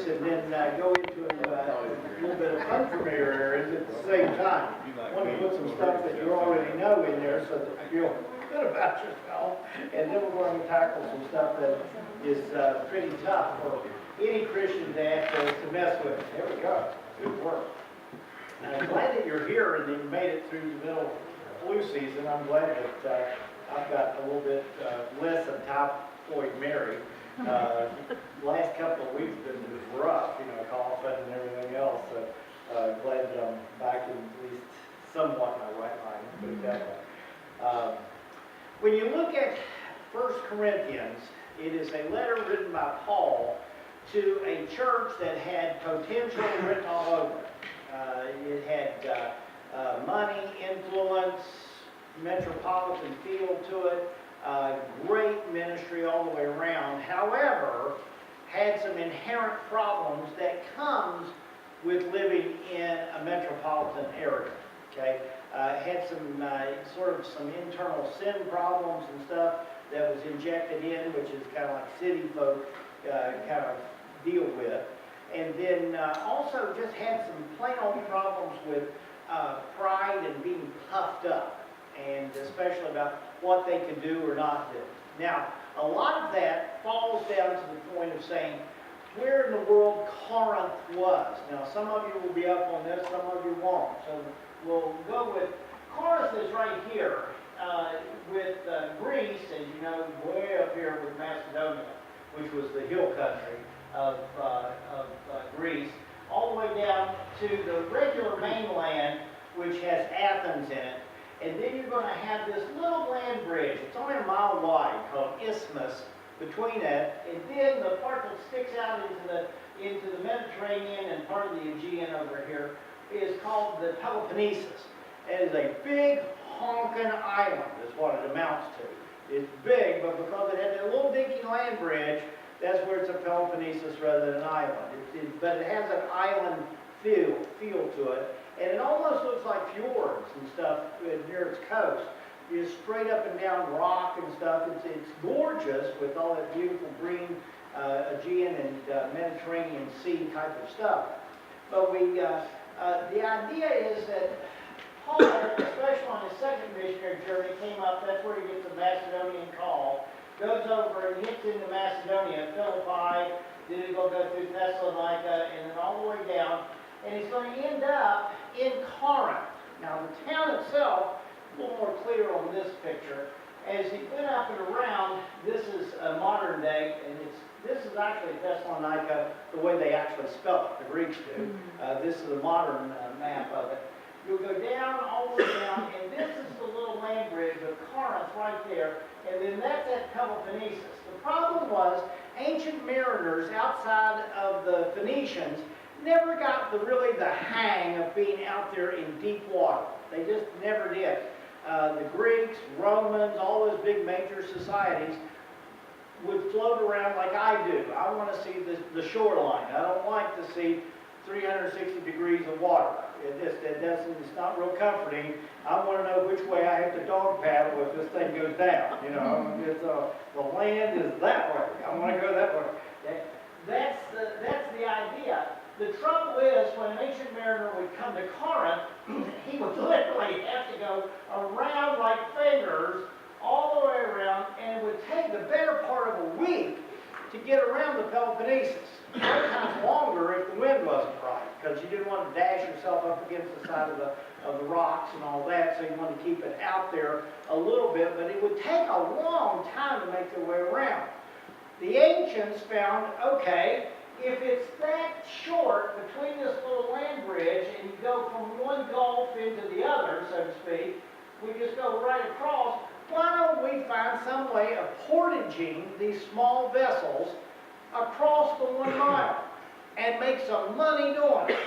and then go into a little bit of unfamiliar areas at the same time. I want to put some stuff that you already know in there so that you feel good about yourself. And then we're going to tackle some stuff that is pretty tough for any Christian to have to mess with. There we go. Good work. And I'm glad that you're here and you made it through the middle flu season. I'm glad that I've got a little bit less of typhoid Mary. Last couple of weeks have been rough, you know, coughing and everything else. So glad that I'm back in at least somewhat my right mind, put it that way. When you look at 1 Corinthians, it is a letter written by Paul to a church that had potential written all over it. It had money, influence, metropolitan feel to it, great ministry all the way around. However, had some inherent problems that comes with living in a metropolitan area. Okay, had some sort of some internal sin problems and stuff that was injected in, which is kind of like city folk kind of deal with. And then also just had some plain old problems with pride and being puffed up, and especially about what they could do or not do. Now, a lot of that falls down to the point of saying where in the world Corinth was. Now, some of you will be up on this, some of you won't. So we'll go with Corinth is right here with Greece, as you know, way up here with Macedonia, which was the hill country of Greece, all the way down to the regular mainland, which has Athens in it. And then you're going to have this little land bridge. It's only a mile wide, called Isthmus, between it. And then the part that sticks out into the Mediterranean and part of the Aegean over here is called the Peloponnesus. It is a big honking island, is what it amounts to. It's big, but because it had a little dinky land bridge, that's where it's a Peloponnesus rather than an island. But it has an island feel to it. And it almost looks like fjords and stuff near its coast. It's straight up and down rock and stuff. It's gorgeous with all that beautiful green Aegean and Mediterranean Sea type of stuff. But the idea is that Paul, especially on his second missionary journey, came up. That's where he gets the Macedonian call. Goes over and hits into Macedonia, Philippi. Then he's going to go through Thessalonica and then all the way down. And he's going to end up in Corinth. Now, the town itself, a little more clear on this picture. As he went up and around, this is a modern day, and this is actually Thessalonica, the way they actually spell it, the Greeks do. This is a modern map of it. You'll go down, all the way down, and this is the little land bridge of Corinth right there, and then that's at Peloponnesus. The problem was, ancient mariners outside of the Phoenicians never got really the hang of being out there in deep water. They just never did. The Greeks, Romans, all those big major societies would float around like I do. I want to see the shoreline. I don't like to see 360 degrees of water. It's not real comforting. I want to know which way I have to dog paddle if this thing goes down. You know, the land is that way. I want to go that way. That's the idea. The trouble is, when an ancient mariner would come to Corinth, he would literally have to go around like fingers all the way around, and it would take the better part of a week to get around the Peloponnesus. Sometimes longer if the wind wasn't right, because you didn't want to dash yourself up against the side of the rocks and all that, so you want to keep it out there a little bit, but it would take a long time to make their way around. The ancients found, okay, if it's that short between this little land bridge and you go from one gulf into the other, so to speak, we just go right across, why don't we find some way of portaging these small vessels across the 1 mile and make some money doing it?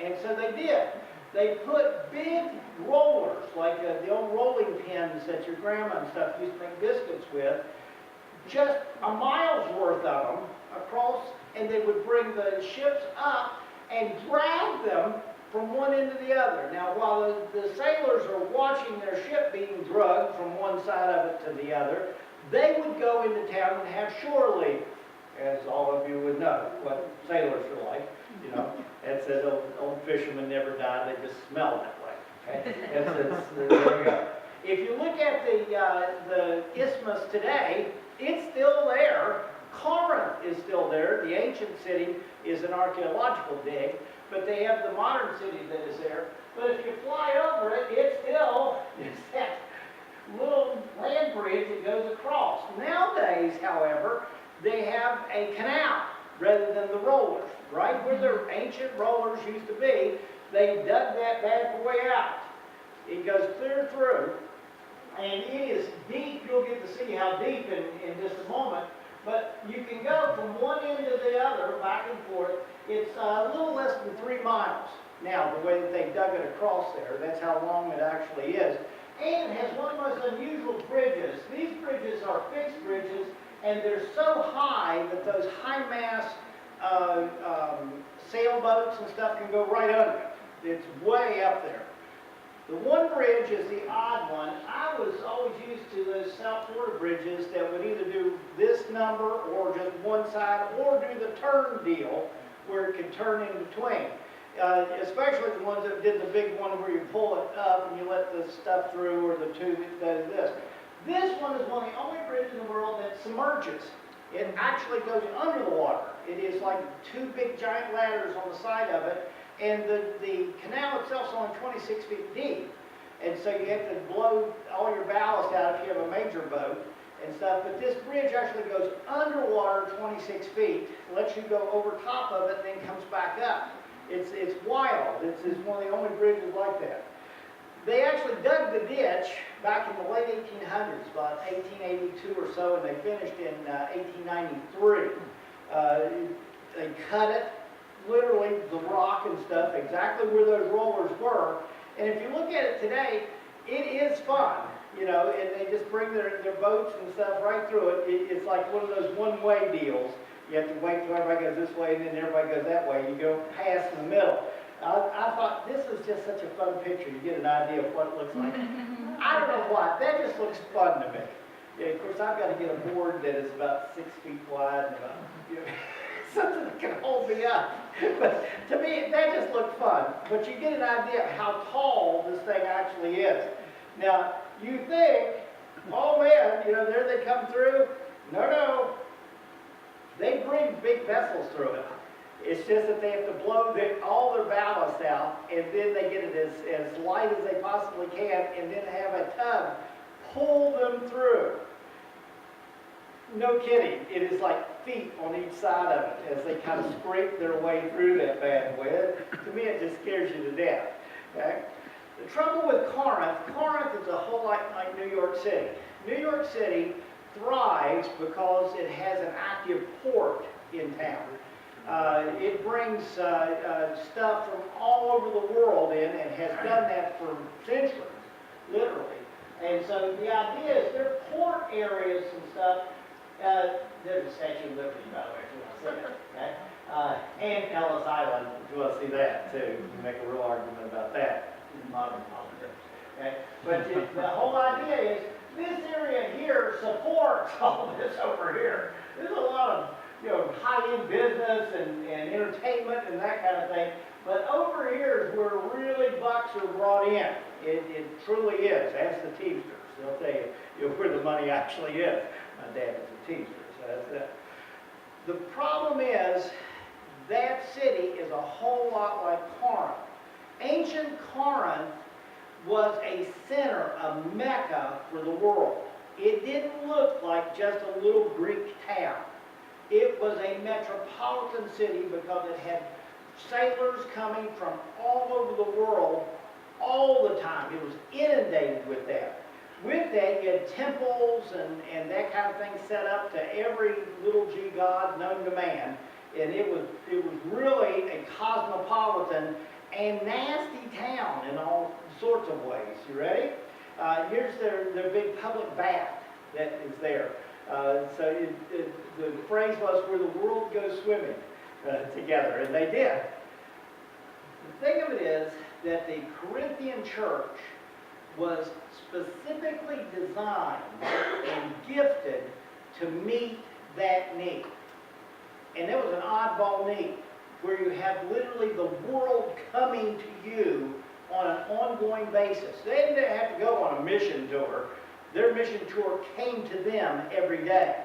And so they did. They put big rollers, like the old rolling pins that your grandma and stuff used to make biscuits with, just a mile's worth of them across, and they would bring the ships up and drag them from one end to the other. Now, while the sailors are watching their ship being drugged from one side of it to the other, they would go into town and have shore leave. as all of you would know, what sailors are like, you know. It says old fishermen never die, they just smell that way, okay? There we go. If you look at the isthmus today, it's still there. Corinth is still there. The ancient city is an archaeological dig, but they have the modern city that is there. But if you fly over it, it still is that little land bridge that goes across. Nowadays, however, they have a canal rather than the rollers. Right where the ancient rollers used to be, they dug that bad boy out. It goes clear through, and it is deep. You'll get to see how deep in just a moment. But you can go from one end to the other, back and forth. It's a little less than 3 miles. Now, the way that they dug it across there, that's how long it actually is. And it has one of the most unusual bridges. These bridges are fixed bridges, and they're so high that those high-mast sailboats and stuff can go right under it. It's way up there. The one bridge is the odd one. I was always used to those South Florida bridges that would either do this number or just one side, or do the turn deal where it could turn in between. Especially the ones that did the big one where you pull it up and you let the stuff through, or the two that does this. This one is one of the only bridges in the world that submerges. It actually goes under the water. It is like 2 big giant ladders on the side of it, and the canal itself is only 26 feet deep. And so you have to blow all your ballast out if you have a major boat and stuff. But this bridge actually goes underwater 26 feet, lets you go over top of it, and then comes back up. It's wild. It's one of the only bridges like that. They actually dug the ditch back in the late 1800s, about 1882 or so, and they finished in 1893. They cut it, literally the rock and stuff, exactly where those rollers were. And if you look at it today, it is fun, you know, and they just bring their boats and stuff right through it. It's like one of those one-way deals. You have to wait till everybody goes this way, and then everybody goes that way. You go past in the middle. I thought this was just such a fun picture. You get an idea of what it looks like. I don't know why. That just looks fun to me. Yeah, of course, I've got to get a board that is about 6 feet wide and about, you know, something that can hold me up. But to me, that just looked fun. But you get an idea of how tall this thing actually is. Now, you think, oh man, you know, there they come through. No. They bring big vessels through it. It's just that they have to blow all their ballast out, and then they get it as light as they possibly can, and then have a tug pull them through. No kidding. It is like feet on each side of it as they kind of scrape their way through that bad boy. To me, it just scares you to death. Okay? The trouble with Corinth is a whole lot like New York City. New York City thrives because it has an active port in town. It brings stuff from all over the world in, and has done that for centuries, literally. And so the idea is there are port areas and stuff. There's a Statue of Liberty, by the way, if you want to see that. Okay? And Ellis Island, if you want to see that too. You can make a real argument about that in modern politics. Okay? But the whole idea is this area here supports all this over here. There's a lot of, you know, high-end business and entertainment and that kind of thing. But over here is where really bucks are brought in. It truly is. Ask the Teamsters. They'll tell you, where the money actually is. My dad is a Teamster, so that's that. The problem is that city is a whole lot like Corinth. Ancient Corinth was a center, a mecca for the world. It didn't look like just a little Greek town. It was a metropolitan city because it had sailors coming from all over the world all the time. It was inundated with that. With that, you had temples and that kind of thing set up to every little g god known to man. And it was really a cosmopolitan and nasty town in all sorts of ways. You ready? Here's their big public bath that is there. The phrase was, where the world goes swimming together, and they did. The thing of it is that the Corinthian church was specifically designed and gifted to meet that need. And there was an oddball need where you have literally the world coming to you on an ongoing basis. They didn't have to go on a mission tour. Their mission tour came to them every day.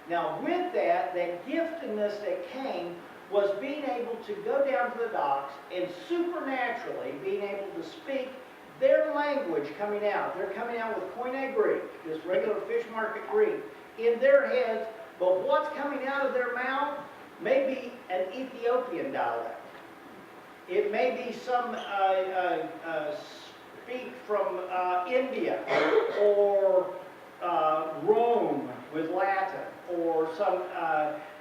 Now with that giftedness that came was being able to go down to the docks and supernaturally being able to speak their language coming out. They're coming out with Koine Greek, just regular fish market Greek, in their heads, but what's coming out of their mouth may be an Ethiopian dialect. It may be some speak from India or Rome with Latin, or some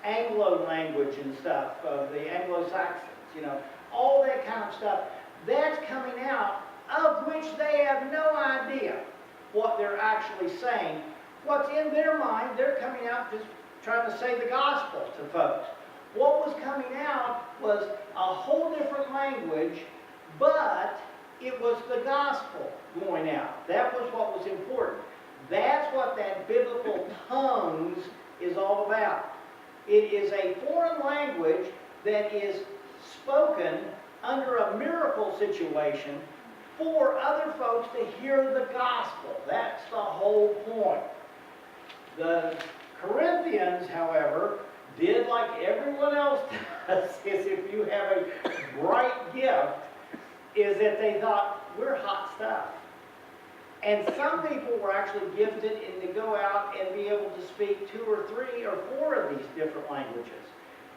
Anglo language and stuff of the Anglo-Saxons, you know, all that kind of stuff. That's coming out, of which they have no idea what they're actually saying. What's in their mind, they're coming out just trying to say the gospel to folks. What was coming out was a whole different language, but it was the gospel going out. That was what was important. That's what that biblical tongues is all about. It is a foreign language that is spoken under a miracle situation for other folks to hear the gospel. That's the whole point. The Corinthians, however, did like everyone else does, is if you have a bright gift, is that they thought, we're hot stuff. And some people were actually gifted in to go out and be able to speak 2 or 3 or 4 of these different languages.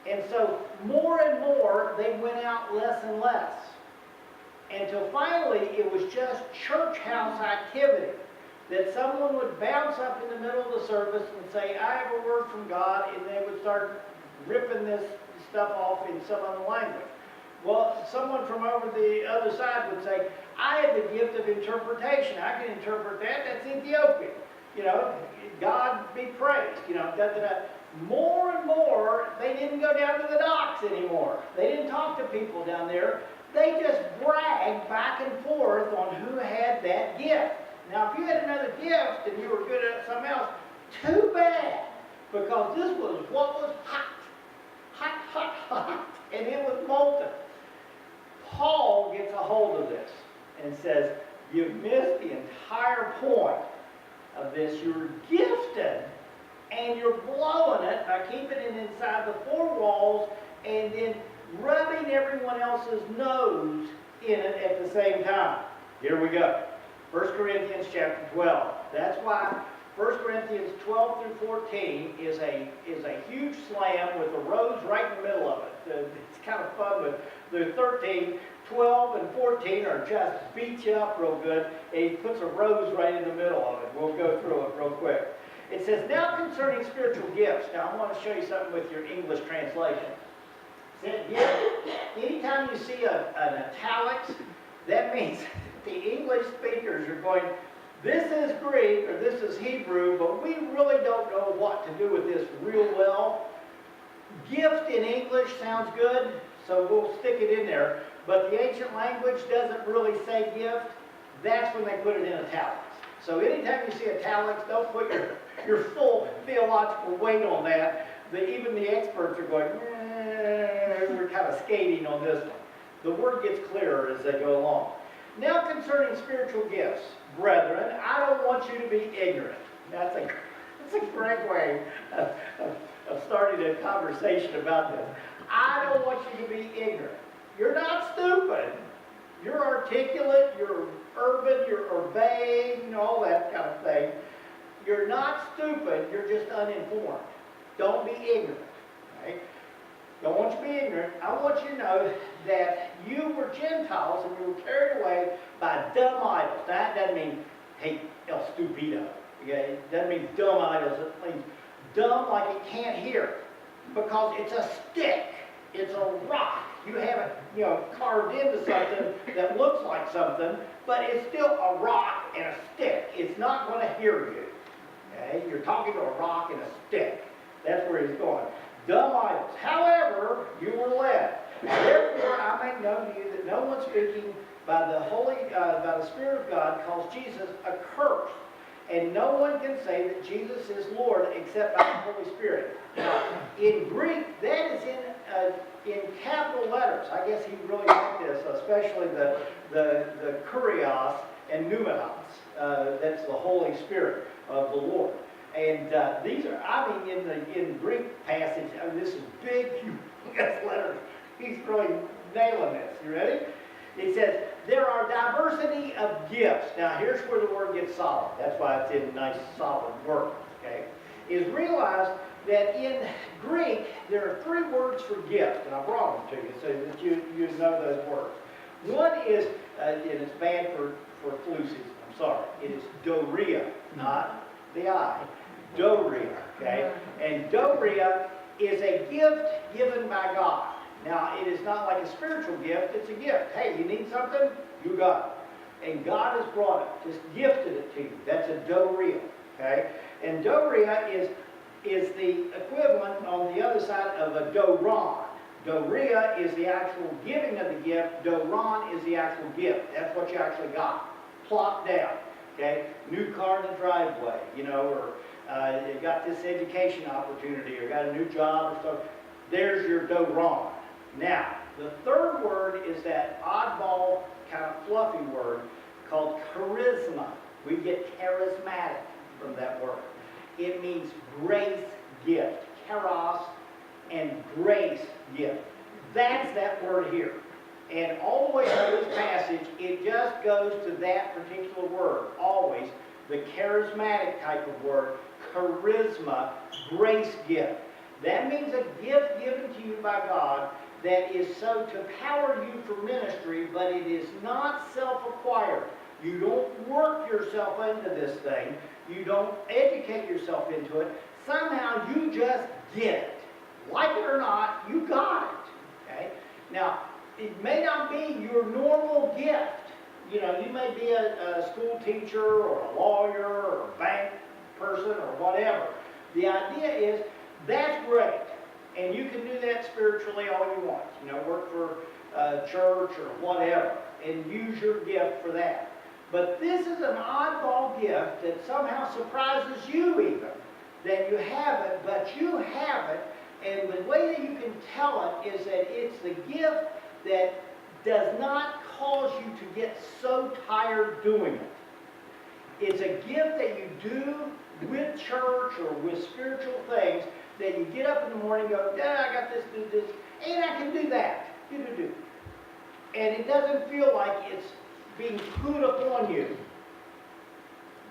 And so more and more, they went out less and less. Until finally, it was just church house activity. That someone would bounce up in the middle of the service and say, I have a word from God, and they would start ripping this stuff off in some other language. Well, someone from over the other side would say, I have the gift of interpretation. I can interpret that. That's Ethiopian. You know, God be praised. You know, da, da, da. More and more, they didn't go down to the docks anymore. They didn't talk to people down there. They just bragged back and forth on who had that gift. Now, if you had another gift and you were good at something else, too bad, because this was what was hot. Hot, hot, hot, and it was molten. Paul gets a hold of this and says, you've missed the entire point of this. You're gifted, and you're blowing it by keeping it inside the 4 walls and then rubbing everyone else's nose in it at the same time. Here we go. 1 Corinthians chapter 12. That's why 1 Corinthians 12 through 14 is a huge slam with a rose right in the middle of it. It's kind of fun, but the 13, 12, and 14 are just beat you up real good, and he puts a rose right in the middle of it. We'll go through it real quick. It says, now concerning spiritual gifts. Now I want to show you something with your English translation. It says here, anytime you see an italics, that means the English speakers are going, this is Greek or this is Hebrew, but we really don't know what to do with this real well. Gift in English sounds good, so we'll stick it in there. But the ancient language doesn't really say gift. That's when they put it in italics. So anytime you see italics, don't put your full theological weight on that. Even the experts are going, we're kind of skating on this one. The word gets clearer as they go along. Now concerning spiritual gifts, brethren, I don't want you to be ignorant. That's a great way of starting a conversation about this. I don't want you to be ignorant. You're not stupid. You're articulate, you're urban, you're urbane, all that kind of thing. You're not stupid, you're just uninformed. Don't be ignorant. Right? Don't want you to be ignorant. I want you to know that you were Gentiles and you were carried away by dumb idols. That doesn't mean, hey, el stupido. Okay? It doesn't mean dumb idols. It means dumb like it can't hear. Because it's a stick. It's a rock. You have it, carved into something that looks like something, but it's still a rock and a stick. It's not going to hear you. Okay? You're talking to a rock and a stick. That's where he's going. Dumb idols. However, you were led. Therefore, I make known to you that no one speaking by the Spirit of God calls Jesus accursed. And no one can say that Jesus is Lord except by the Holy Spirit. Now, in Greek, that is in capital letters. I guess he really liked this, especially the kurios and numenos. That's the Holy Spirit of the Lord. And these are, I mean, in Greek passage, I mean, this is big, humongous letters. He's really nailing this. You ready? It says, there are diversity of gifts. Now, here's where the word gets solid. That's why it's in nice, solid words, okay? Is realize that in Greek, there are 3 words for gift, and I brought them to you so that you know those words. One is, and it's bad for flu season, I'm sorry, it is doria, not the I. Doria, okay? And doria is a gift given by God. Now, it is not like a spiritual gift, it's a gift. Hey, you need something? You got it. And God has brought it, just gifted it to you. That's a doria, okay? And doria is the equivalent on the other side of a doron. Doria is the actual giving of the gift. Doron is the actual gift. That's what you actually got. Plopped down, okay? New car in the driveway, you know, or you got this education opportunity, or got a new job or stuff. There's your doron. Now, the third word is that oddball, kind of fluffy word called charisma. We get charismatic from that word. It means grace gift. Charos and grace gift. That's that word here. And all the way through this passage, it just goes to that particular word. Always the charismatic type of word, charisma, grace gift. That means a gift given to you by God that is so to power you for ministry, but it is not self-acquired. You don't work yourself into this thing. You don't educate yourself into it. Somehow you just get it. Like it or not, you got it. Okay? Now, it may not be your normal gift. You know, you may be a school teacher or a lawyer or a bank person or whatever. The idea is that's great. And you can do that spiritually all you want. You know, work for a church or whatever and use your gift for that. But this is an oddball gift that somehow surprises you even. That you have it, but you have it. And the way that you can tell it is that it's the gift that does not cause you to get so tired doing it. It's a gift that you do with church or with spiritual things that you get up in the morning and go, yeah, I got this, and I can do that. Do. And it doesn't feel like it's being put upon you.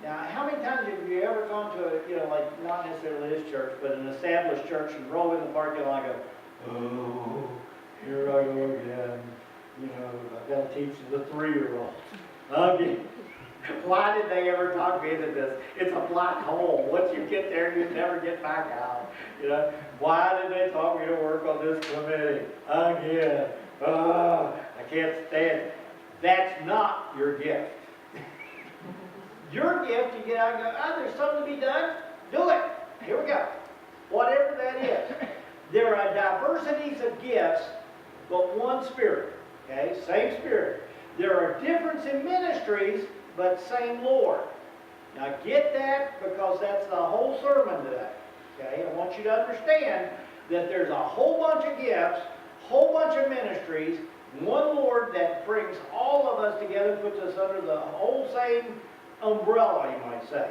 Now, how many times have you ever gone to a, you know, like not necessarily this church, but an established church and roll in the parking lot and go, oh, here I go again. You know, I've got to teach the 3-year-olds. Again. Why did they ever talk me into this? It's a black hole. Once you get there, you never get back out. You know, why did they talk me to work on this committee? Again. Oh, I can't stand it. That's not your gift. Your gift, you get out and go, oh, there's something to be done? Do it. Here we go. Whatever that is. There are diversities of gifts, but one Spirit. Okay? Same Spirit. There are differences in ministries, but same Lord. Now get that, because that's the whole sermon today. Okay? I want you to understand that there's a whole bunch of gifts, whole bunch of ministries, one Lord that brings all of us together, puts us under the whole same umbrella, you might say.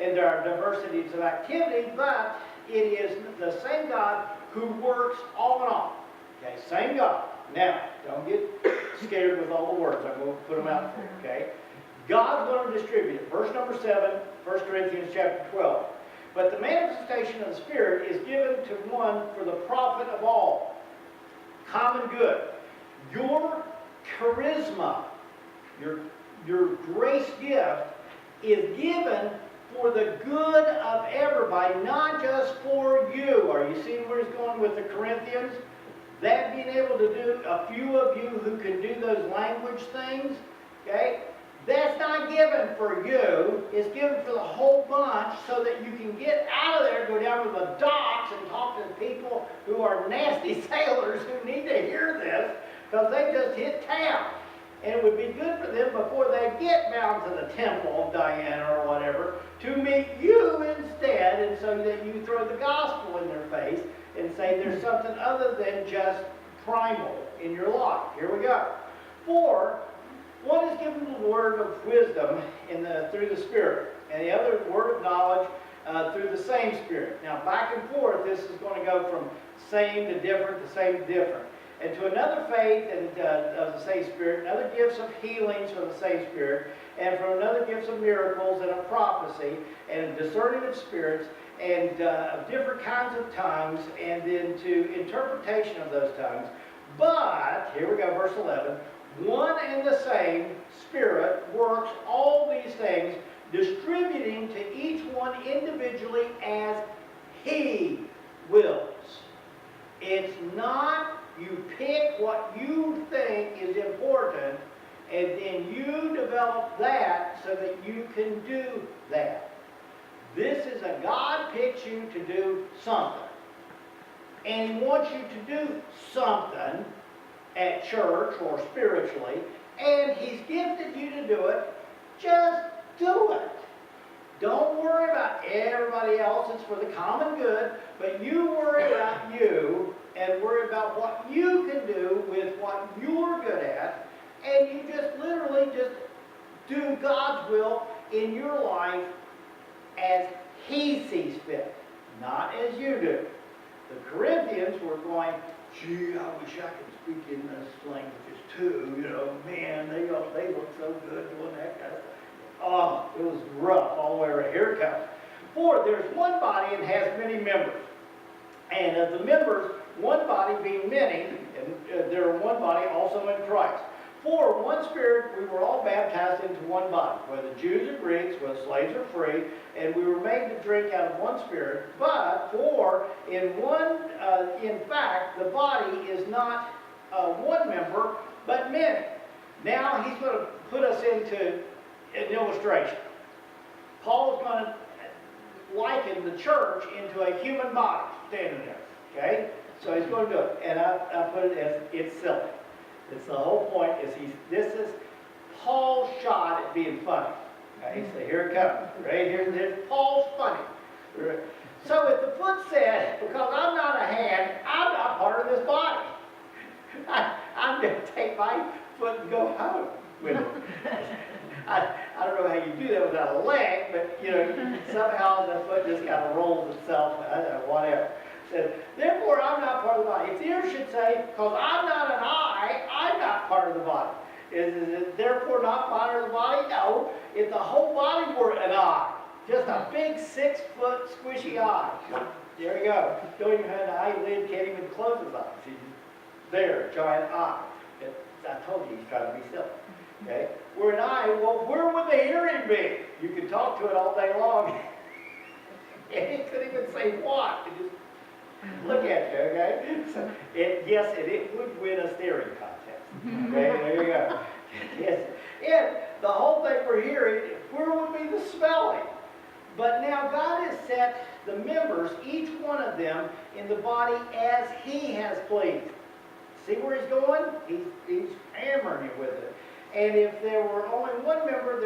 And there are diversities of activity, but it is the same God who works all in all. Okay, same God. Now, don't get scared with all the words. I'm going to put them out for you, okay? God's going to distribute it. Verse number 7, 1 Corinthians chapter 12. But the manifestation of the Spirit is given to one for the profit of all. Common good. Your charisma, your grace gift, is given for the good of everybody, not just for you. Are you seeing where he's going with the Corinthians? That being able to do, a few of you who can do those language things, okay? That's not given for you. It's given for the whole bunch so that you can get out of there, go down to the docks and talk to people who are nasty sailors who need to hear this because they just hit town. And it would be good for them before they get down to the temple of Diana or whatever to meet you instead, and so that you throw the gospel in their face and say there's something other than just primal in your life. Here we go. 4, one is given the word of wisdom through the Spirit, and the other word of knowledge through the same Spirit. Now, back and forth, this is going to go from same to different to same to different. And to another faith and of the same Spirit, and other gifts of healings from the same Spirit, and from another gifts of miracles and of prophecy, and of discerning of spirits, and of different kinds of tongues, and then to interpretation of those tongues. But, here we go, verse 11, one and the same Spirit works all these things, distributing to each one individually as He wills. It's not you pick what you think is important, and then you develop that so that you can do that. This is a God picks you to do something. And He wants you to do something at church or spiritually, and He's gifted you to do it. Just do it. Don't worry about everybody else. It's for the common good, but you worry about you and worry about what you can do with what you're good at, and you just literally just do God's will in your life as He sees fit, not as you do. The Corinthians were going, gee, I wish I could speak in those languages too. You know, man, they look so good doing that kind of thing. Oh, it was rough all the way around. Here it comes. 4, there's one body and has many members. And of the members, one body being many, and there are one body also in Christ. 4, one Spirit, we were all baptized into one body, whether Jews or Greeks, whether slaves or free, and we were made to drink out of one Spirit. But in fact, the body is not one member, but many. Now he's going to put us into an illustration. Paul is going to liken the church into a human body standing there. Okay? So he's going to do it. And I put it as it's silly. It's the whole point is this is Paul's shot at being funny. Okay, so here it comes. Right here, Paul's funny. So if the foot said, because I'm not a hand, I'm not part of this body. I'm going to take my foot and go home with it. I don't know how you do that without a leg, but you know, somehow the foot just kind of rolls itself, whatever. So, therefore, I'm not part of the body. If the ear should say, because I'm not an eye, I'm not part of the body. Is it therefore not part of the body? No. If the whole body were an eye, just a big 6-foot squishy eye. There you go. Don't even have an eyelid, can't even close his eyes. He's there, giant eye. I told you he's trying to be silly. Okay? We're an eye, well, where would the hearing be? You can talk to it all day long. And it couldn't even say what. It just look at you, okay? So it would win a staring contest. Okay, there you go. Yes. And the whole thing we're hearing, where would be the smelling? But now God has set the members, each one of them, in the body as He has pleased. See where He's going? He's hammering you with it. And if there were only one member,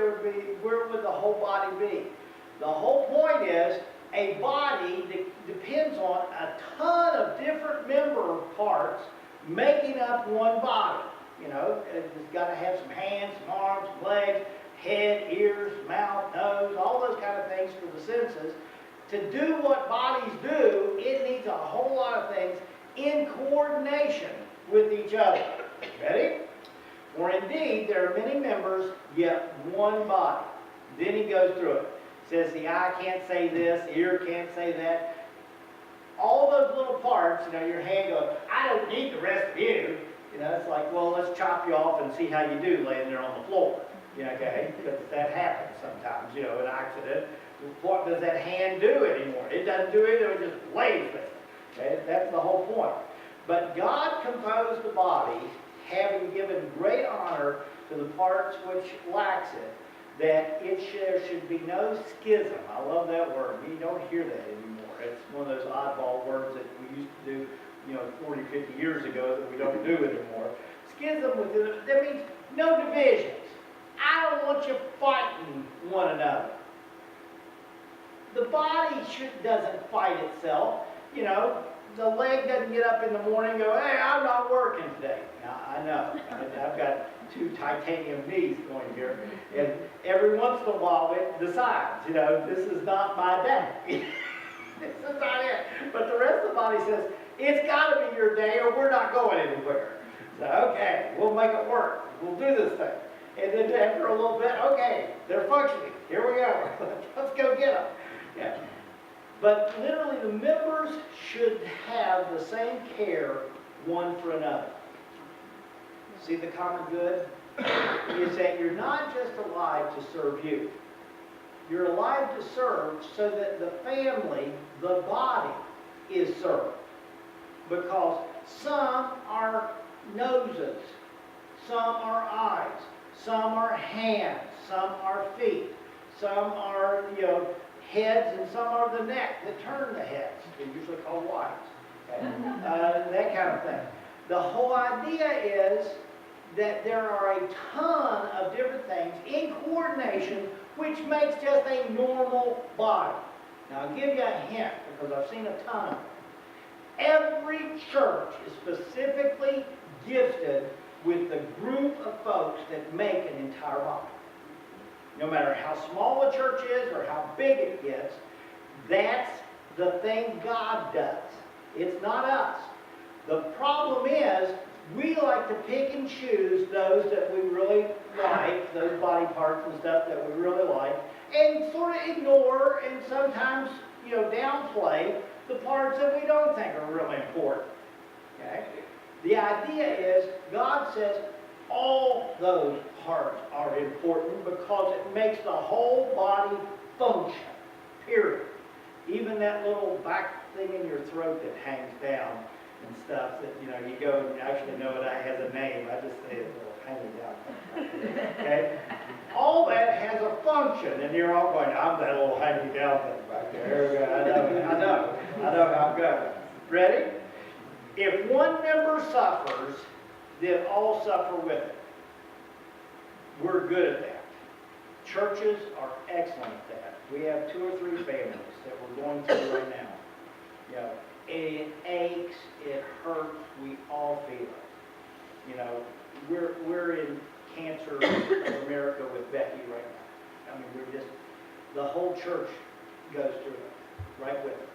where would the whole body be? The whole point is, a body that depends on a ton of different member parts making up one body. You know, it's got to have some hands, some arms, some legs, head, ears, mouth, nose, all those kind of things for the senses. To do what bodies do, it needs a whole lot of things in coordination with each other. Ready? For indeed, there are many members, yet one body. Then he goes through it. Says the eye can't say this, the ear can't say that. All those little parts, you know, your hand goes, I don't need the rest of you. You know, it's like, well, let's chop you off and see how you do laying there on the floor. You know, okay? Because that happens sometimes, you know, an accident. What does that hand do anymore? It doesn't do it, it just lays there. Okay? That's the whole point. But God composed the body, having given great honor to the parts which lacks it, that there should be no schism. I love that word. We don't hear that anymore. It's one of those oddball words that we used to do, you know, 40, 50 years ago that we don't do anymore. schism within it. That means no divisions. I don't want you fighting one another. The body doesn't fight itself. You know, the leg doesn't get up in the morning and go, hey, I'm not working today. Now, I know. I've got 2 titanium knees going here. And every once in a while it decides, you know, this is not my day. This is not it. But the rest of the body says, it's got to be your day or we're not going anywhere. So, okay, we'll make it work. We'll do this thing. And then after a little bit, okay, they're functioning. Here we go. Let's go get them. Yeah. But literally the members should have the same care one for another. See the common good? Is that you're not just alive to serve you. You're alive to serve so that the family, the body, is served. Because some are noses, some are eyes, some are hands, some are feet, some are, heads, and some are the neck that turn the heads. They're usually called wives. Okay? That kind of thing. The whole idea is that there are a ton of different things in coordination which makes just a normal body. Now I'll give you a hint because I've seen a ton of them. Every church is specifically gifted with the group of folks that make an entire body. No matter how small a church is or how big it gets, that's the thing God does. It's not us. The problem is we like to pick and choose those that we really like, those body parts and stuff that we really like, and sort of ignore and sometimes, downplay the parts that we don't think are really important. Okay? The idea is God says all those parts are important because it makes the whole body function, period. Even that little back thing in your throat that hangs down and stuff that, you go and actually know it has a name. I just say it's a little hanging down. Okay? All that has a function, and you're all going, I'm that little hanging down thing back there. I know how it goes. Ready? If one member suffers, then all suffer with it. We're good at that. Churches are excellent at that. We have 2 or 3 families that we're going through right now. It aches, it hurts, we all feel it. We're in Cancer of America with Becky right now. I mean, the whole church goes through it, right with it.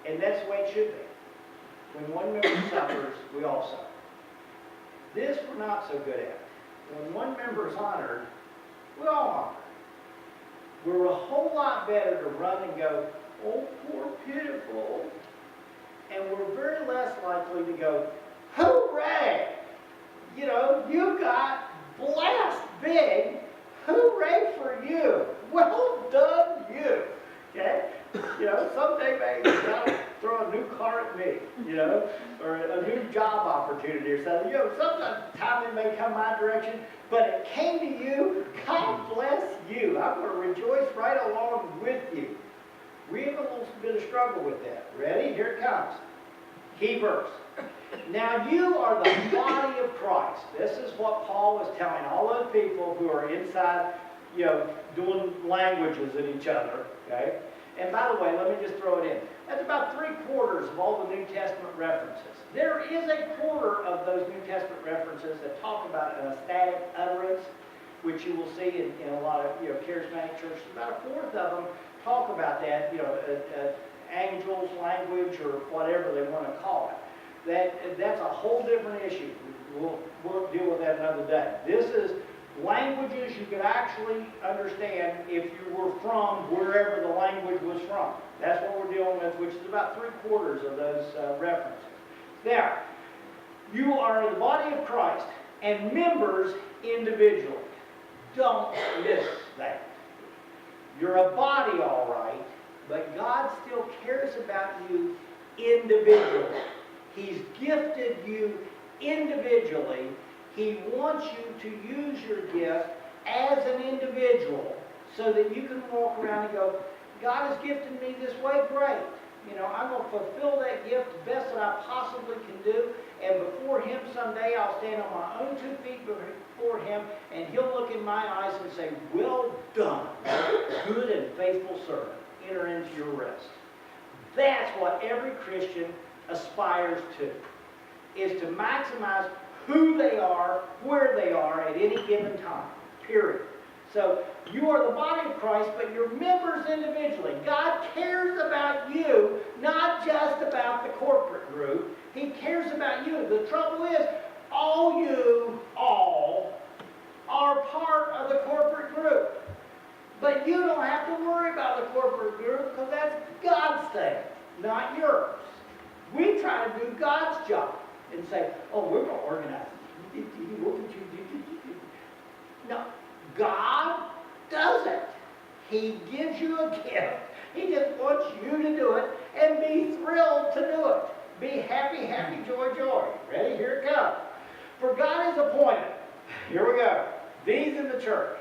And that's the way it should be. When one member suffers, we all suffer. This we're not so good at. When one member is honored, we all honor. We're a whole lot better to run and go, oh, poor pitiful. And we're very less likely to go, hooray! You got blessed big. Hooray for you. Well done, you. Okay? Someday maybe God throw a new car at me, or a new job opportunity or something. Sometime it may come my direction, but it came to you. God bless you. I'm going to rejoice right along with you. We have a little bit of struggle with that. Ready? Here it comes. Key verse. Now you are the body of Christ. This is what Paul was telling all those people who are inside, doing languages at each other. Okay? And by the way, let me just throw it in. That's about 3/4 of all the New Testament references. There is a quarter of those New Testament references that talk about an ecstatic utterance, which you will see in a lot of charismatic churches. About 1/4 of them talk about that, angels language or whatever they want to call it. That's a whole different issue. We'll deal with that another day. This is languages you could actually understand if you were from wherever the language was from. That's what we're dealing with, which is about 3/4 of those references. Now, you are the body of Christ and members individually. Don't miss that. You're a body, all right, but God still cares about you individually. He's gifted you individually. He wants you to use your gift as an individual so that you can walk around and go, God has gifted me this way, great. I'm going to fulfill that gift the best that I possibly can do, and before Him someday I'll stand on my own 2 feet before Him, and He'll look in my eyes and say, well done, good and faithful servant. Enter into your rest. That's what every Christian aspires to, is to maximize who they are, where they are at any given time, period. So you are the body of Christ, but you're members individually. God cares about you, not just about the corporate group. He cares about you. The trouble is, all are part of the corporate group. But you don't have to worry about the corporate group because that's God's thing, not yours. We try to do God's job and say, oh, we're going to organize it. No, God does it. He gives you a gift. He just wants you to do it and be thrilled to do it. Be happy, happy, joy, joy. Ready? Here it comes. For God is appointed. Here we go. These in the church.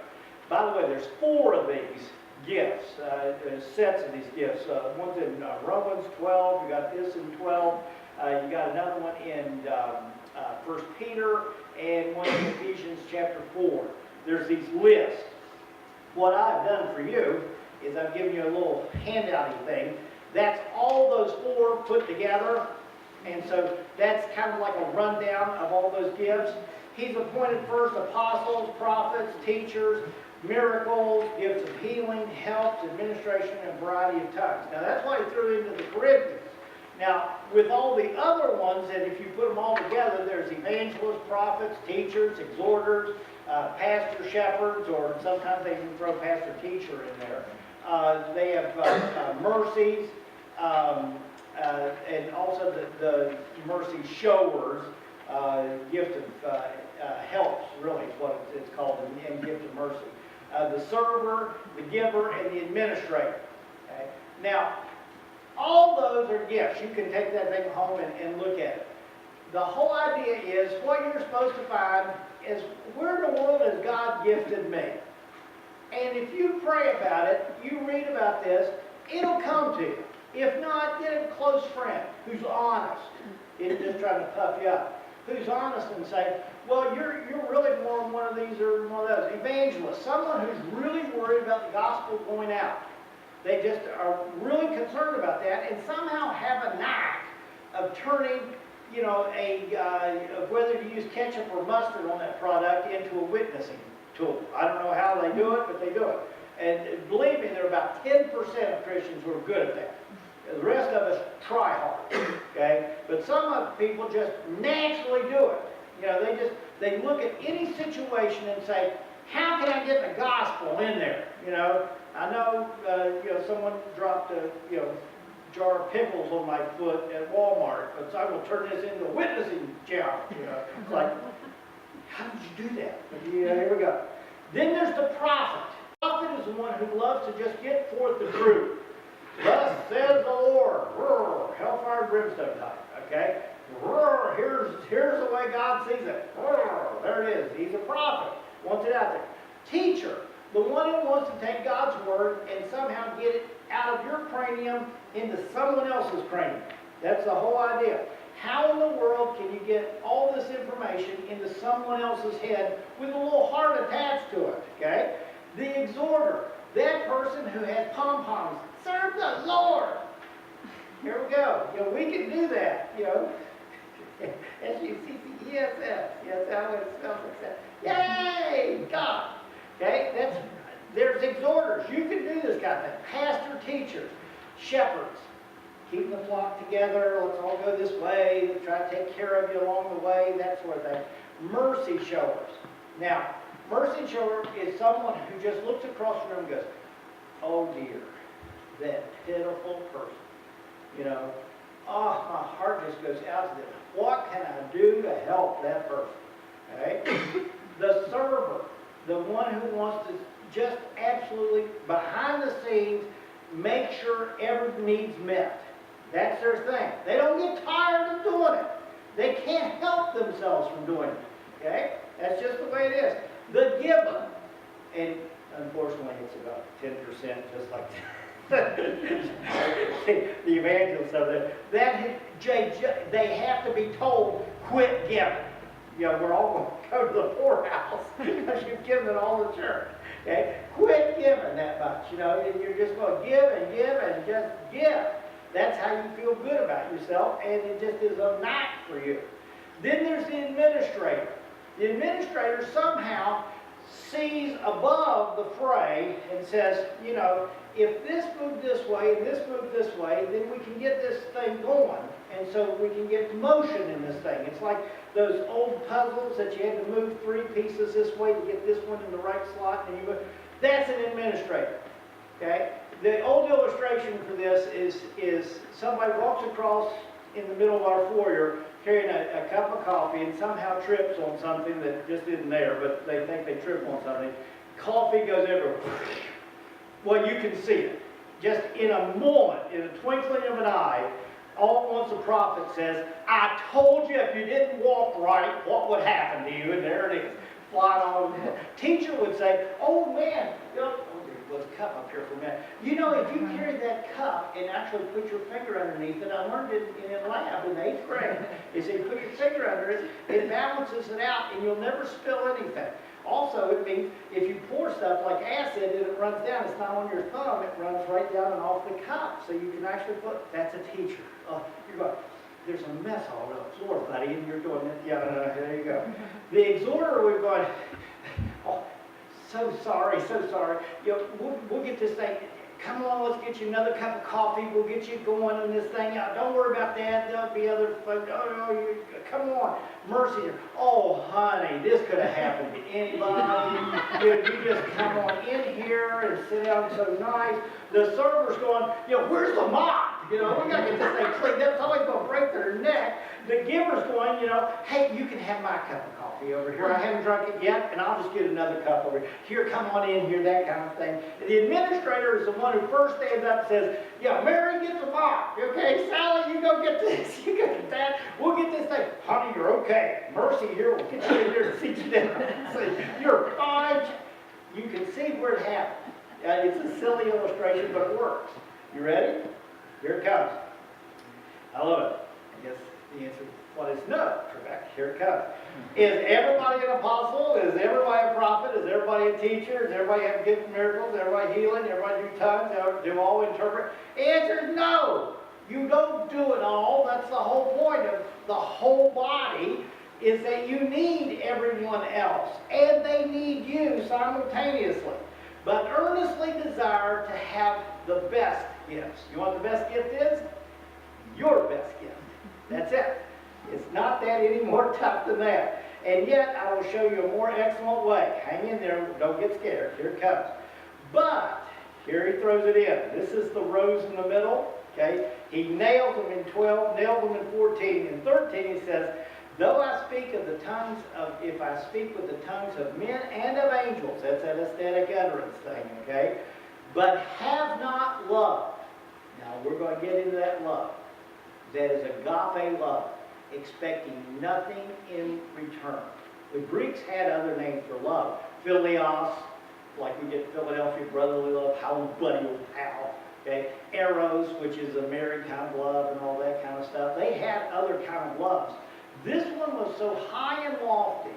By the way, there's 4 of these gifts, sets of these gifts. One's in Romans 12. You got this in 12. You got another one in 1 Peter and one in Ephesians chapter 4. There's these lists. What I've done for you is I've given you a little handout-y thing. That's all those 4 put together. And so that's kind of like a rundown of all those gifts. He's appointed first apostles, prophets, teachers, miracles, gifts of healing, helps, administration, and variety of tongues. Now that's what he threw into the Corinthians. Now, with all the other ones, and if you put them all together, there's evangelists, prophets, teachers, exhorters, pastor shepherds, or sometimes they even throw pastor teacher in there. They have mercies, and also the mercy showers, gift of helps, really is what it's called, and gift of mercy. The server, the giver, and the administrator. Okay? Now, all those are gifts. You can take that thing home and look at it. The whole idea is, what you're supposed to find is, where in the world has God gifted me? And if you pray about it, you read about this, it'll come to you. If not, get a close friend who's honest, isn't just trying to puff you up, who's honest and say, well, you're really more one of these or one of those. Evangelist, someone who's really worried about the gospel going out. They just are really concerned about that and somehow have a knack of turning, whether to use ketchup or mustard on that product into a witnessing tool. I don't know how they do it, but they do it. And believe me, there are about 10% of Christians who are good at that. The rest of us try hard, okay? But some people just naturally do it. They look at any situation and say, how can I get the gospel in there? I know, someone dropped a, jar of pickles on my foot at Walmart, but so I will turn this into a witnessing jar. It's like, how did you do that? But here we go. Then there's the prophet. The prophet is the one who loves to just get forth the truth. Thus says the Lord. Roar, hellfire and brimstone type. Okay? Roar, here's the way God sees it. Roar, there it is. He's a prophet. Wants it out there. Teacher, the one who wants to take God's word and somehow get it out of your cranium into someone else's cranium. That's the whole idea. How in the world can you get all this information into someone else's head with a little heart attached to it? Okay? The exhorter, that person who has pom-poms. Serve the Lord. Here we go. We can do that. S-U-C-C-E-S-S. Yes, how it spells like that. Yay! God. Okay? There's exhorters. You can do this kind of thing. Pastor, teachers, shepherds. Keep the flock together. Let's all go this way. Let's try to take care of you along the way. That sort of thing. Mercy showers. Now, mercy shower is someone who just looks across the room and goes, oh dear, that pitiful person. My heart just goes out to them. What can I do to help that person? Okay? The server, the one who wants to just absolutely, behind the scenes, make sure every need's met. That's their thing. They don't get tired of doing it. They can't help themselves from doing it. Okay? That's just the way it is. The giver, and unfortunately it's about 10%, just like the evangelists of it, they have to be told quit giving. You know, we're all going to go to the poorhouse because you've given it all to church. Okay? Quit giving that much. You know, you're just going to give and give and just give. That's how you feel good about yourself, and it just is a knack for you. Then there's the administrator. The administrator somehow sees above the fray and says, you know, if this moved this way and this moved this way, then we can get this thing going. And so we can get motion in this thing. It's like those old puzzles that you had to move 3 pieces this way to get this one in the right slot. And you move. That's an administrator. Okay? The old illustration for this is somebody walks across in the middle of our foyer carrying a cup of coffee and somehow trips on something that just isn't there, but they think they trip on something. Coffee goes everywhere. Well, you can see it. Just in a moment, in a twinkling of an eye, all at once the prophet says, I told you if you didn't walk right, what would happen to you? And there it is, flying all over the floor. Teacher would say, oh man, you know, there was a cup up here for a minute. You know, if you carry that cup and actually put your finger underneath it, I learned it in lab in 8th grade. Is if you put your finger under it, it balances it out and you'll never spill anything. Also, it means if you pour stuff like acid and it runs down, it's not on your thumb, it runs right down and off the cup. So you can actually put, that's a teacher. You're going, there's a mess all over the floor, buddy, and you're doing it. Yeah, there you go. The exhorter, we're going, oh, so sorry, so sorry. You know, we'll get this thing. Come on, let's get you another cup of coffee. We'll get you going on this thing. Don't worry about that. There'll be other folks. Oh, no, come on. Mercy. Oh, honey, this could have happened to anybody. You just come on in here and sit down so nice. The server's going, you know, where's the mop? You know, we got to get this thing cleaned up. Somebody's going to break their neck. The giver's going, you know, hey, you can have my cup of coffee over here. I haven't drunk it yet, and I'll just get another cup over here. Here, come on in here, that kind of thing. And the administrator is the one who first stands up and says, yeah, Mary, get the mop. Okay, Sally, you go get this. You go get that. We'll get this thing. Honey, you're okay. Mercy here will get you in here and sit you down. You're fine. You can see where it happened. It's a silly illustration, but it works. You ready? Here it comes. I love it. I guess the answer is no. Correct. Here it comes. Is everybody an apostle? Is everybody a prophet? Is everybody a teacher? Does everybody have gifts and miracles? Everybody healing? Everybody do tongues? Do all interpret? Answer is no. You don't do it all. That's the whole point of the whole body, is that you need everyone else. And they need you simultaneously. But earnestly desire to have the best gifts. You want the best gift is? Your best gift. That's it. It's not that any more tough than that. And yet, I will show you a more excellent way. Hang in there. Don't get scared. Here it comes. But, here he throws it in. This is the rows in the middle. Okay? He nails them in 12, nailed them in 14. In 13, he says, though I speak of the tongues of, if I speak with the tongues of men and of angels, that's that aesthetic utterance thing, okay? But have not love. Now, we're going to get into that love. That is agape love, expecting nothing in return. The Greeks had other names for love. Philios, like we get Philadelphia, brotherly love, how buddy old pal. Okay? Eros, which is a married kind of love and all that kind of stuff. They had other kind of loves. This one was so high and lofty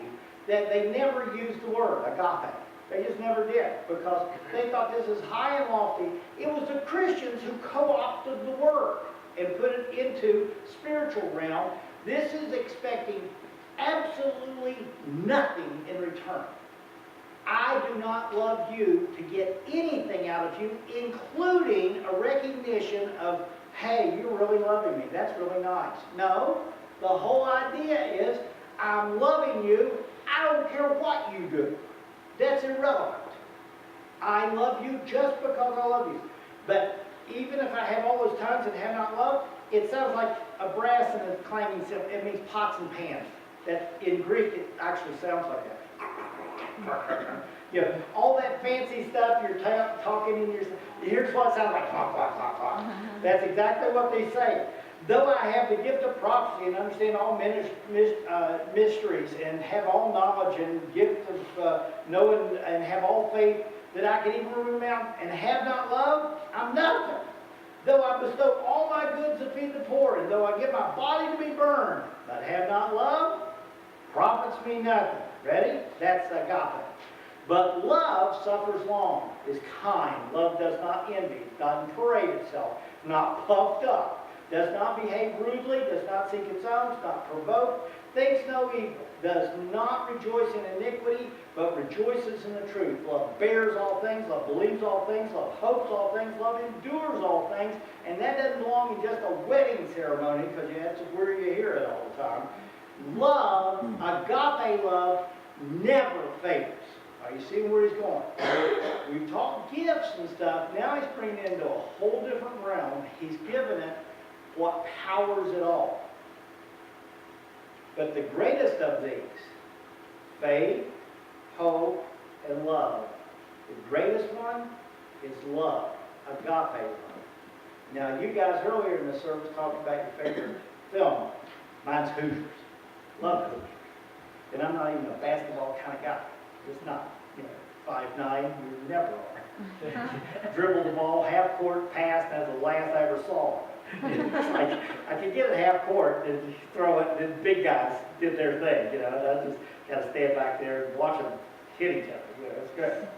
that they never used the word agape. They just never did, because they thought this is high and lofty. It was the Christians who co-opted the word and put it into spiritual realm. This is expecting absolutely nothing in return. I do not love you to get anything out of you, including a recognition of, hey, you're really loving me. That's really nice. No, the whole idea is, I'm loving you. I don't care what you do. That's irrelevant. I love you just because I love you. But even if I have all those tongues and have not love, it sounds like a brass and a clanging cymbal. It means pots and pans. That in Greek, it actually sounds like that. You know, all that fancy stuff you're talking in your, here's what it sounds like. That's exactly what they say. Though I have the gift of prophecy and understand all mysteries and have all knowledge and gift of knowing and have all faith that I can even remember and have not love, I'm nothing. Though I bestow all my goods to feed the poor, and though I give my body to be burned, but have not love, profits me nothing. Ready? That's agape. But love suffers long, is kind. Love does not envy, doesn't parade itself, not puffed up, does not behave rudely, does not seek its own, is not provoked, thinks no evil, does not rejoice in iniquity, but rejoices in the truth. Love bears all things, love believes all things, love hopes all things, love endures all things. And that doesn't belong in just a wedding ceremony, because that's where you hear it all the time. Love, agape love, never fails. Are you seeing where he's going? We've talked gifts and stuff. Now he's bringing it into a whole different realm. He's given it what powers it all. But the greatest of these, faith, hope, and love. The greatest one is love, agape love. Now, you guys earlier in the service talked about your favorite film. Mine's Hoosiers. Love Hoosiers. And I'm not even a basketball kind of guy. Just not. 5'9", you never are. Dribble the ball, half court pass, that's the last I ever saw. It's like, I could get it half court and throw it, and the big guys did their thing, and I just got to stand back there and watch them hit each other. It's great.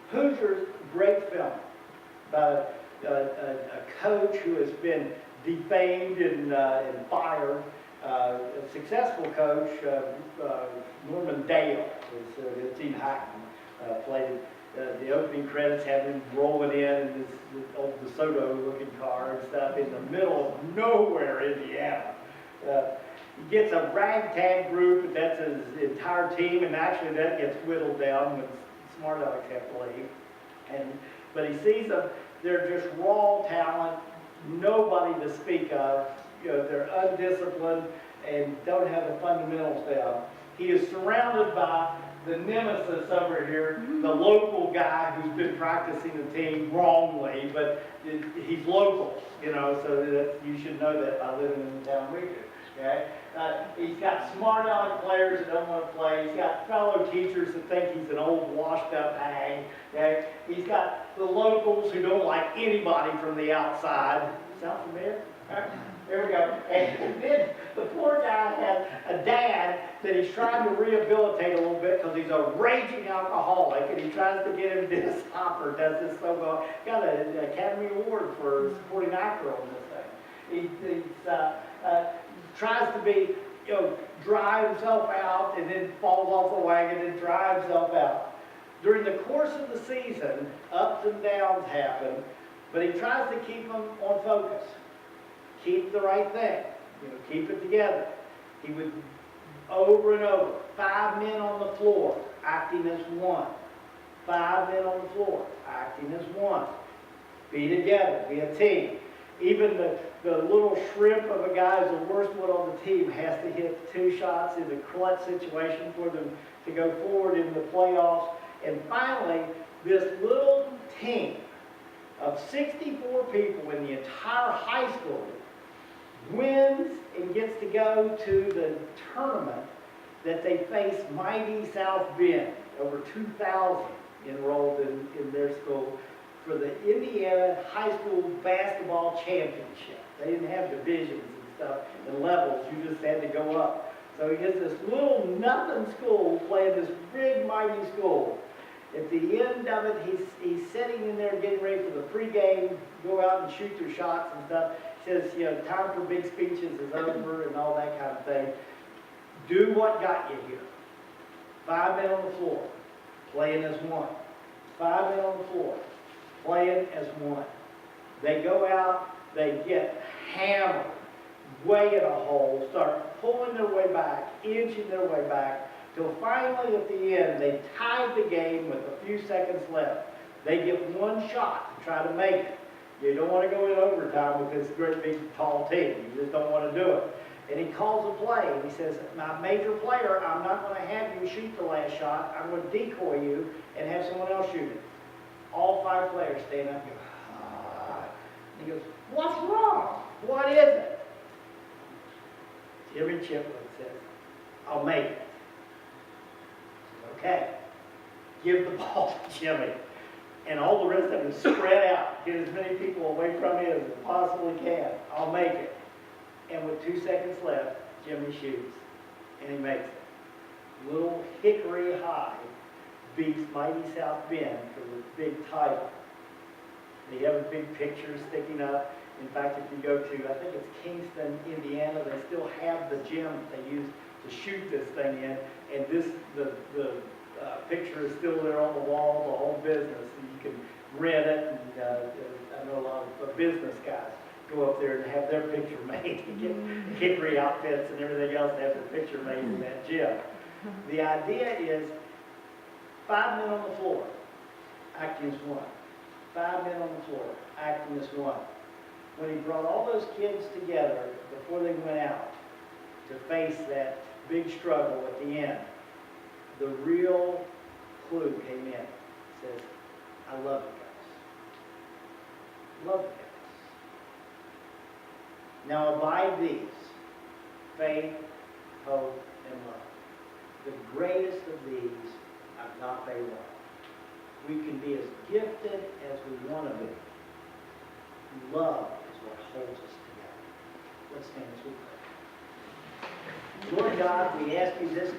Hoosiers, great film about a coach who has been defamed and fired. A successful coach, Norman Dale, is Gene Hackman, played the opening credits, have him rolling in this old DeSoto-looking car and stuff in the middle of nowhere, Indiana. He gets a ragtag group, but that's his entire team, and actually that gets whittled down when smart Alex have to leave. But he sees them, they're just raw talent, nobody to speak of. They're undisciplined and don't have the fundamentals down. He is surrounded by the nemesis over here, the local guy who's been practicing the team wrongly, but he's local, so that you should know that by living in the town we do. Okay? He's got smart aleck players that don't want to play. He's got fellow teachers that think he's an old washed up hag. Okay? He's got the locals who don't like anybody from the outside. Sound familiar? Right. There we go. And then the poor guy has a dad that he's trying to rehabilitate a little bit because he's a raging alcoholic, and he tries to get him Dennis Hopper does this so well. Got an Academy Award for supporting actor on this thing. He tries to be, dry himself out and then falls off the wagon and dry himself out. During the course of the season, ups and downs happen, but he tries to keep them on focus. Keep the right thing, keep it together. He would, over and over, 5 men on the floor, acting as one. 5 men on the floor, acting as one. Be together, be a team. Even the little shrimp of a guy who's the worst one on the team has to hit 2 shots in the clutch situation for them to go forward in the playoffs. And finally, this little team of 64 people in the entire high school wins and gets to go to the tournament that they face mighty South Bend. Over 2,000 enrolled in their school for the Indiana High School Basketball Championship. They didn't have divisions and stuff and levels. You just had to go up. So he gets this little nothing school playing this big mighty school. At the end of it, he's sitting in there getting ready for the pregame, go out and shoot their shots and stuff. He says, time for big speeches is over and all that kind of thing. Do what got you here. 5 men on the floor, playing as one. 5 men on the floor, playing as one. They go out, they get hammered, way in a hole, start pulling their way back, inching their way back, till finally at the end, they tied the game with a few seconds left. They get 1 shot to try to make it. You don't want to go in overtime with this great big tall team. You just don't want to do it. And he calls a play, and he says, my major player, I'm not going to have you shoot the last shot. I'm going to decoy you and have someone else shoot it. All 5 players stand up and go, ah. And he goes, what's wrong? What is it? Jimmy Chiplin says, I'll make it. Okay, give the ball to Jimmy. and all the rest of it spread out. Get as many people away from me as I possibly can. I'll make it. And with 2 seconds left, Jimmy shoots, and he makes it. Little Hickory High beats Mighty South Bend for the big title. They have a big picture sticking up. In fact, if you go to, I think it's Kingston, Indiana, they still have the gym that they use to shoot this thing in. And the picture is still there on the wall, the whole business. And you can rent it. And I know a lot of business guys go up there and have their picture made and get Hickory outfits and everything else to have their picture made in that gym. The idea is 5 men on the floor, acting as one. 5 men on the floor, acting as one. When he brought all those kids together before they went out to face that big struggle at the end, the real clue came in. It says, I love you guys. Love you guys. Now abide these, faith, hope, and love. The greatest of these, agape love. We can be as gifted as we want to be. Love is what holds us together. Let's stand as we pray. Lord God, we ask you this